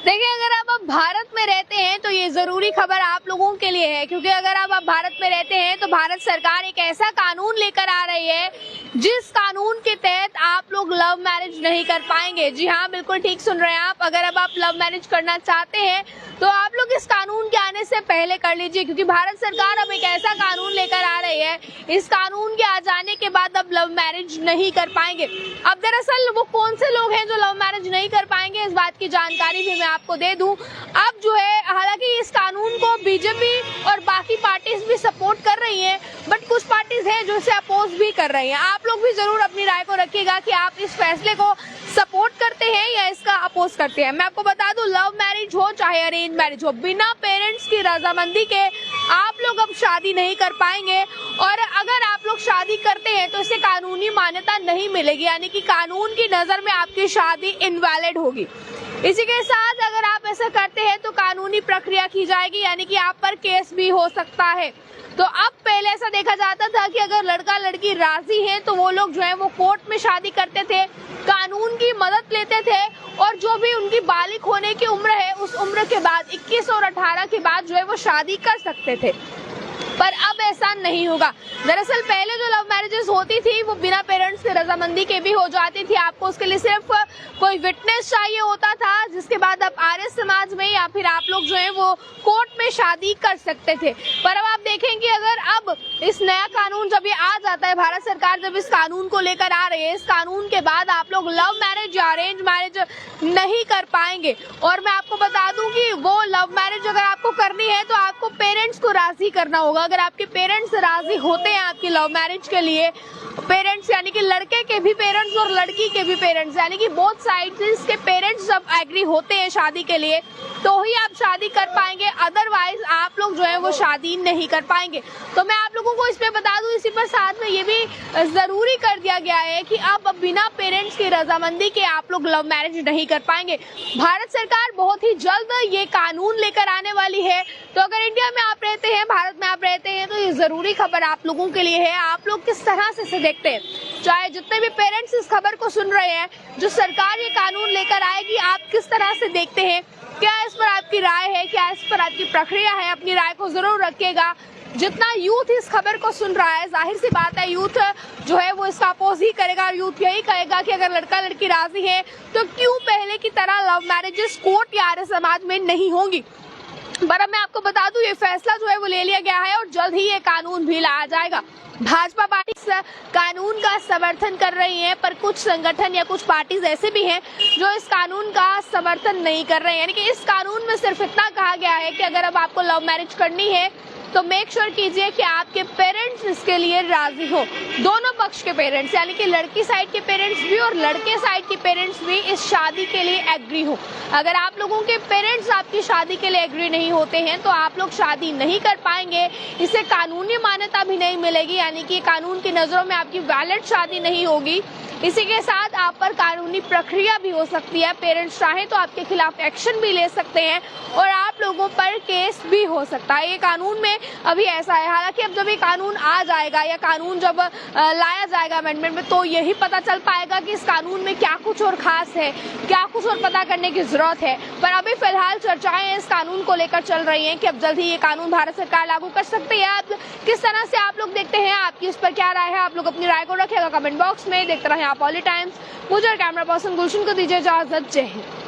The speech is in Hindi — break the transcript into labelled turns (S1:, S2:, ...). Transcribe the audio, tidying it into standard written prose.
S1: देखिए, अगर आप भारत में रहते हैं तो ये जरूरी खबर आप लोगों के लिए है, क्योंकि अगर आप भारत में रहते हैं तो भारत सरकार एक ऐसा कानून लेकर आ रही है जिस कानून के तहत आप लोग लव मैरिज नहीं कर पाएंगे। जी हाँ, बिल्कुल ठीक सुन रहे हैं आप। अगर अब आप लव मैरिज करना चाहते हैं तो आप लोग इस कानून के आने से पहले कर लीजिए, क्योंकि भारत सरकार अब एक ऐसा कानून लेकर आ रही है। इस कानून के आ जाने के बाद अब लव मैरिज नहीं कर पाएंगे। अब दरअसल वो कौन से लोग हैं जो लव मैरिज नहीं कर पाएंगे, इस बात की जानकारी भी मैं आपको दे दूं। अब जो है, हालांकि इस कानून को बीजेपी और बाकी पार्टीज भी सपोर्ट कर रही हैं, बट कुछ पार्टीज हैं जो इसे अपोज भी कर रही हैं। आप लोग भी जरूर अपनी राय को रखिएगा कि आप इस फैसले को सपोर्ट करते हैं या इसका अपोज करते हैं। मैं आपको बता दूं, लव मैरिज हो चाहे अरेंज मैरिज हो, बिना पेरेंट्स की रजामंदी के आप लोग अब शादी नहीं कर पाएंगे। और अगर आप लोग शादी करते हैं तो इसे कानूनी मान्यता नहीं मिलेगी, यानी कि कानून की नजर में आपकी शादी इनवैलिड होगी। इसी के साथ अगर आप ऐसा करते हैं तो कानूनी प्रक्रिया की जाएगी, यानी कि आप पर केस भी हो सकता है। तो अब पहले ऐसा देखा जाता था कि अगर लड़का लड़की राजी हैं तो वो लोग जो है वो कोर्ट में शादी करते थे, कानून की मदद लेते थे, और जो भी उनकी बालिग होने की उम्र है उस उम्र के बाद 21 और 18 के बाद जो है वो शादी कर सकते थे। पर अब ऐसा नहीं होगा। दरअसल पहले जो लव मैरिजेस होती थी वो बिना पेरेंट्स की रजामंदी के भी हो जाती थी। आपको उसके लिए सिर्फ कोई विटनेस चाहिए होता था, जिसके बाद अब आर्य समाज में या फिर आप लोग जो है वो कोर्ट में शादी कर सकते थे। पर अब आप देखेंगे, अगर अब इस नया कानून जब ये आ जाता है, भारत सरकार जब इस कानून को लेकर आ रही है, इस कानून के बाद आप लोग लव मैरिज या अरेंज मैरिज नहीं कर पाएंगे। और मैं आपको बता दूं कि वो लव मैरिज अगर आपको करनी है तो आपको पेरेंट्स को राजी करना होगा। अगर आपके पेरेंट्स राजी होते हैं आपकी लव मैरिज के लिए, पेरेंट्स यानी कि लड़के के भी पेरेंट्स और लड़की के भी पेरेंट्स, यानी कि बोथ साइड्स के पेरेंट्स जब एग्री होते हैं शादी के लिए तो ही आप शादी कर पाएंगे, अदरवाइज आप लोग जो है वो शादी नहीं कर पाएंगे। तो मैं आप लोगों को इसमें बता दूं, इसी पर साथ में ये भी जरूरी कर दिया गया है कि अब बिना पेरेंट्स की रजामंदी के आप लोग लव मैरिज नहीं कर पाएंगे। भारत सरकार बहुत ही जल्द ये कानून लेकर आने वाली है। तो अगर इंडिया में आप रहते हैं, भारत में आप रहते हैं, तो ये जरूरी खबर आप लोगों के लिए है। आप लोग किस तरह से इसे देखते हैं, चाहे जितने भी पेरेंट्स इस खबर को सुन रहे हैं, जो सरकार ये कानून लेकर आएगी, आप किस तरह से देखते हैं, क्या इस पर आपकी राय है, क्या इस पर आपकी प्रक्रिया है, अपनी राय को जरूर रखिएगा। जितना यूथ इस खबर को सुन रहा है, जाहिर सी बात है यूथ जो है वो इसका अपोज ही करेगा। यूथ यही कहेगा कि अगर लड़का लड़की राजी है तो क्यों पहले की तरह लव मैरिजेस कोर्ट या आर्य समाज में नहीं होंगी। पर अब मैं आपको बता दूं, ये फैसला जो है वो ले लिया गया है और जल्द ही ये कानून भी लाया जाएगा। भाजपा पार्टी इस कानून का समर्थन कर रही है, पर कुछ संगठन या कुछ पार्टीज ऐसे भी हैं जो इस कानून का समर्थन नहीं कर रहे हैं। यानी कि इस कानून में सिर्फ इतना कहा गया है कि अगर अब आपको लव मैरिज करनी है तो मेक श्योर कीजिए कि आपके पेरेंट्स इसके लिए राजी हो। दोनों पक्ष के पेरेंट्स, यानी कि लड़की साइड के पेरेंट्स भी और लड़के साइड के पेरेंट्स भी इस शादी के लिए एग्री हो। अगर आप लोगों के पेरेंट्स आपकी शादी के लिए एग्री नहीं होते हैं तो आप लोग शादी नहीं कर पाएंगे, इसे कानूनी मान्यता भी नहीं मिलेगी, यानी कि कानून की नजरों में आपकी वैलिड शादी नहीं होगी। इसी के साथ आप पर कानूनी प्रक्रिया भी हो सकती है। पेरेंट्स चाहे तो आपके खिलाफ एक्शन भी ले सकते हैं और आप लोगों पर केस भी हो सकता है। ये कानून में अभी ऐसा है। हालांकि अब जब ये कानून आ जाएगा या कानून जब लाया जाएगा अमेंडमेंट में, तो यही पता चल पाएगा कि इस कानून में क्या कुछ और खास है, क्या कुछ और पता करने की जरूरत है। पर अभी फिलहाल चर्चाएं इस कानून को लेकर चल रही हैं कि अब जल्द ही ये कानून भारत सरकार लागू कर सकती है। अब किस तरह से आप लोग देखते हैं, आपकी इस पर क्या राय है, आप लोग अपनी राय को रखिएगा कमेंट बॉक्स में। देखते रहे आप पॉलिटाइम्स। मुझे कैमरा पर्सन गुलशन को दीजिए इजाजत। जय हिंद।